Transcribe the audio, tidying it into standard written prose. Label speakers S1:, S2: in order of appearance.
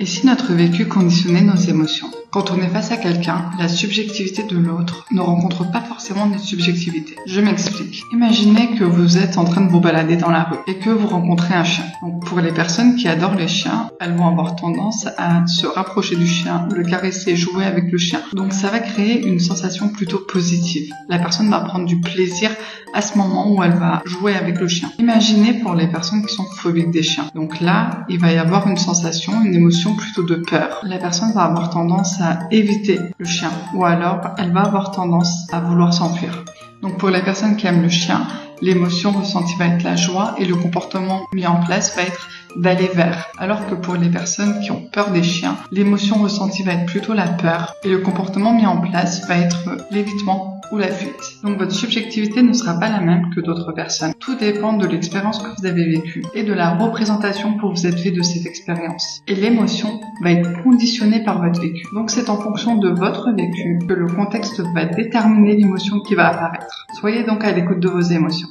S1: Et si notre vécu conditionnait nos émotions? Quand on est face à quelqu'un, la subjectivité de l'autre ne rencontre pas forcément notre subjectivité. Je m'explique. Imaginez que vous êtes en train de vous balader dans la rue et que vous rencontrez un chien. Donc pour les personnes qui adorent les chiens, elles vont avoir tendance à se rapprocher du chien, le caresser, jouer avec le chien. Donc ça va créer une sensation plutôt positive. La personne va prendre du plaisir à ce moment où elle va jouer avec le chien. Imaginez pour les personnes qui sont phobiques des chiens. Donc là, il va y avoir une sensation, une émotion plutôt de peur. La personne va avoir tendance à éviter le chien ou alors elle va avoir tendance à vouloir s'enfuir. Donc pour les personnes qui aiment le chien, l'émotion ressentie va être la joie et le comportement mis en place va être d'aller vers. Alors que pour les personnes qui ont peur des chiens, l'émotion ressentie va être plutôt la peur et le comportement mis en place va être l'évitement ou la fuite. Donc votre subjectivité ne sera pas la même que d'autres personnes. Tout dépend de l'expérience que vous avez vécue et de la représentation que vous êtes fait de cette expérience. Et l'émotion va être conditionnée par votre vécu. Donc c'est en fonction de votre vécu que le contexte va déterminer l'émotion qui va apparaître. Soyez donc à l'écoute de vos émotions.